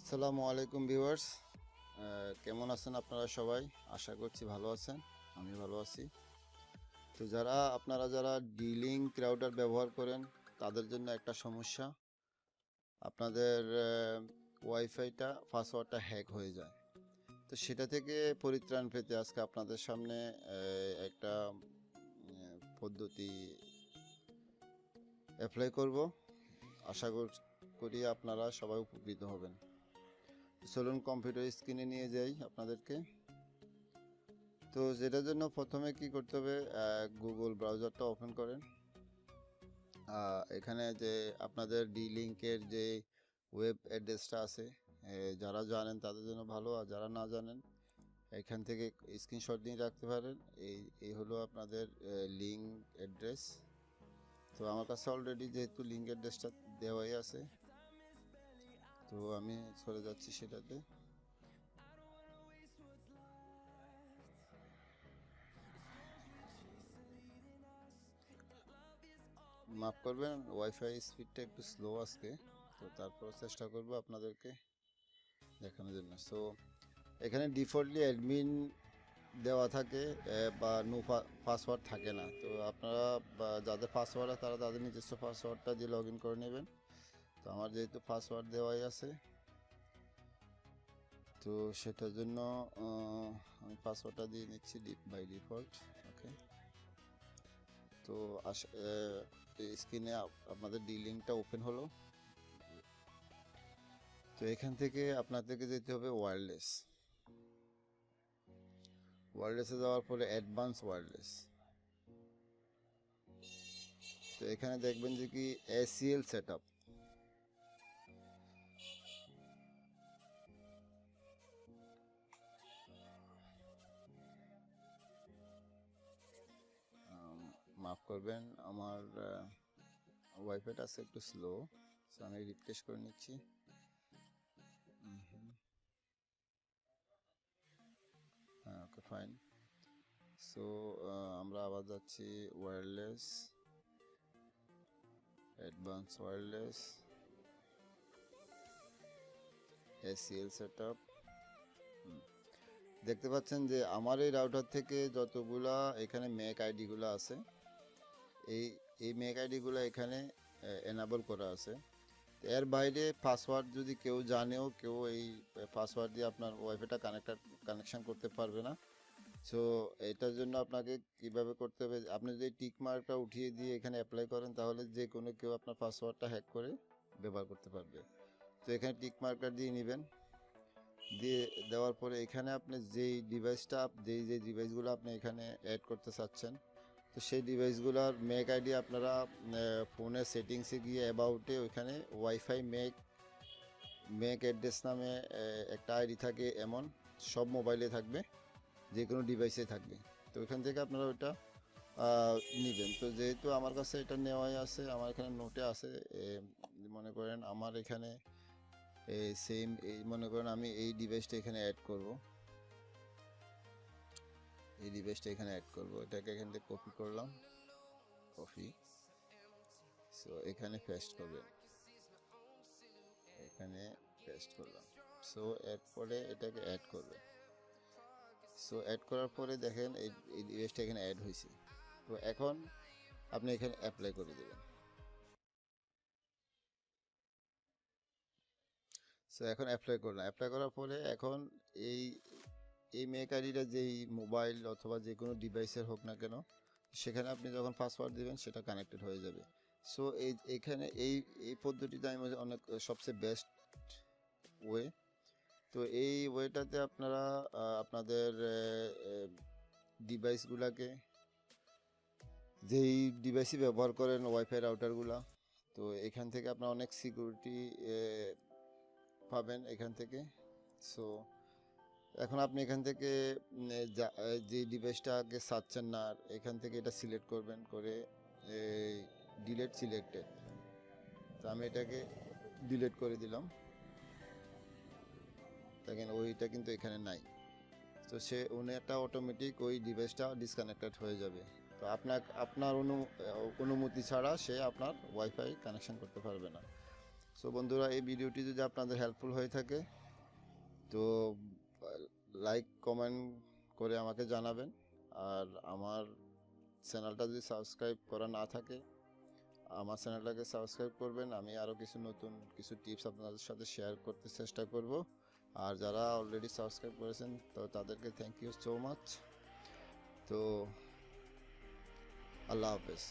আসসালামু আলাইকুম ভিউয়ার্স, কেমন আছেন আপনারা সবাই? আশা করছি ভালো আছেন। আমি ভালো আছি। তো আপনারা যারা ডি-লিঙ্ক রাউটার ব্যবহার করেন তাদের জন্য একটা সমস্যা, আপনাদের ওয়াইফাইটা পাসওয়ার্ডটা হ্যাক হয়ে যায়। তো সেটা থেকে পরিত্রাণ পেতে আজকে আপনাদের সামনে একটা পদ্ধতি অ্যাপ্লাই করব। আশা করি আপনারা সবাই উপকৃত হবেন। চলুন কম্পিউটার স্ক্রিনে নিয়ে যাই আপনাদেরকে। তো যেটার জন্য প্রথমে কি করতে হবে, গুগল ব্রাউজারটা ওপেন করেন। এখানে যে আপনাদের ডি লিঙ্কের যে ওয়েব অ্যাড্রেসটা আছে, যারা জানেন তাদের জন্য ভালো, আর যারা না জানেন এখান থেকে স্ক্রিনশট নিয়ে রাখতে পারেন। এই হলো আপনাদের লিঙ্ক অ্যাড্রেস। তো আমার কাছে অলরেডি যেহেতু লিঙ্ক অ্যাড্রেসটা দেওয়াই আছে, তো আমি চলে যাচ্ছি সেটাতে। মাফ করবেন, ওয়াইফাই স্পিডটা একটু স্লো আজকে, তো তারপর চেষ্টা করব আপনাদেরকে দেখানোর জন্য। সো এখানে ডিফল্টলি অ্যাডমিন দেওয়া থাকে, বা নো পাসওয়ার্ড থাকে না। তো আপনারা যাদের পাসওয়ার্ড আছে তারা তাদের নিজস্ব পাসওয়ার্ডটা দিয়ে লগ ইন করে নেবেন। তো আমার যেহেতু পাসওয়ার্ড দেওয়াই আছে, তো সেটার জন্য আমি পাসওয়ার্ডটা দিয়ে নিচ্ছি বাই ডিফল্ট। ওকে, তো স্ক্রিনে আপনাদের ডি লিঙ্কটা ওপেন হলো। তো এখান থেকে আপনাদেরকে যেতে হবে ওয়্যারলেসে যাওয়ার পরে অ্যাডভান্স ওয়্যারলেস। তো এখানে দেখবেন যে কি ACL সেটআপ। মাফ করবেন, আমার ওয়াইফাইটা আছে একটু স্লো, সো আমি রিফ্রেশ করে নিচ্ছি। হ্যাঁ, ওকে, ফাইন। সো আমরা আবার যাচ্ছি wireless, advance wireless, ACL setup. দেখতে পাচ্ছেন যে আমার এই রাউটার থেকে যতগুলা এখানে ম্যাক আইডিগুলো আছে, এই এই ম্যাক আইডিগুলো এখানে এনাবল করা আছে। এর বাইরে পাসওয়ার্ড যদি কেউ জানেও, কেউ এই পাসওয়ার্ড দিয়ে আপনার ওয়াইফাইটা কানেকশন করতে পারবে না। সো এটার জন্য আপনাকে কিভাবে করতে হবে, আপনি যদি টিক মার্কটা উঠিয়ে দিয়ে এখানে অ্যাপ্লাই করেন তাহলে যে কোনো কেউ আপনার পাসওয়ার্ডটা হ্যাক করে ব্যবহার করতে পারবে। তো এখানে টিক মার্কার দিয়ে নেবেন, দিয়ে দেওয়ার পরে এখানে আপনি যেই ডিভাইসটা যে ডিভাইসগুলো আপনি এখানে অ্যাড করতে চাচ্ছেন, তো সেই ডিভাইসগুলোর ম্যাক আইডি আপনারা ফোনের সেটিংসে গিয়ে অ্যাবাউটে ওইখানে ওয়াইফাই ম্যাক অ্যাড্রেস নামে একটা আইডি থাকে, এমন সব মোবাইলে থাকবে, যে কোনো ডিভাইসে থাকবে। তো ওইখান থেকে আপনারা ওইটা নেবেন। তো যেহেতু আমার কাছে এটা নেওয়াই আছে, আমার এখানে নোটে আছে, মনে করেন আমার এখানে সেম, এই মনে করেন আমি এই ডিভাইসটা এখানে অ্যাড করব, এটাকে এখান থেকে কপি করলাম, সো এখানে পেস্ট করবেন, এখানে পেস্ট করলাম। সো এরপরে এটাকে অ্যাড করবেন। সো অ্যাড করার পরে দেখেন এই ডিভাইসটা এখানে অ্যাড হয়েছে। তো এখন আপনি এখানে অ্যাপ্লাই করে দেবেন। সো এখন অ্যাপ্লাই করার পরে এখন এই এই মেক আইডিটা যেই মোবাইল অথবা যে কোনো ডিভাইসের হোক না কেন, সেখানে আপনি যখন পাসওয়ার্ড দেবেন সেটা কানেক্টেড হয়ে যাবে। সো এখানে এই পদ্ধতিটা আমি অনেক সবচেয়ে বেস্ট ওয়ে। তো এই ওয়েটাতে আপনারা আপনাদের ডিভাইসগুলোকে, যেই ডিভাইসই ব্যবহার করেন ওয়াইফাই রাউটারগুলো, তো এখান থেকে আপনার অনেক সিকিউরিটি পাবেন এখান থেকে। সো এখন আপনি এখান থেকে যে ডিভাইসটা আগে চাচ্ছেন না, আর এখান থেকে এটা সিলেক্ট করবেন, করে ডিলেট সিলেক্টেড। তো আমি এটাকে ডিলেট করে দিলাম, দেখেন ওইটা কিন্তু এখানে নাই। তো ওটা অটোমেটিক ওই ডিভাইসটা ডিসকানেক্টেড হয়ে যাবে। তো আপনার অনুমতি ছাড়া সে আপনার ওয়াইফাই কানেকশন করতে পারবে না। সো বন্ধুরা, এই ভিডিওটি যদি আপনাদের হেল্পফুল হয়ে থাকে তো লাইক কমেন্ট করে আমাকে জানাবেন। আর আমার চ্যানেলটা যদি সাবস্ক্রাইব করা না থাকে আমার চ্যানেলটাকে সাবস্ক্রাইব করবেন। আমি আরও নতুন কিছু টিপস আপনাদের সাথে শেয়ার করতে চেষ্টা করব। আর যারা অলরেডি সাবস্ক্রাইব করেছেন তো তাদেরকে থ্যাংক ইউ সো মাচ। তো আল্লাহ হাফেজ।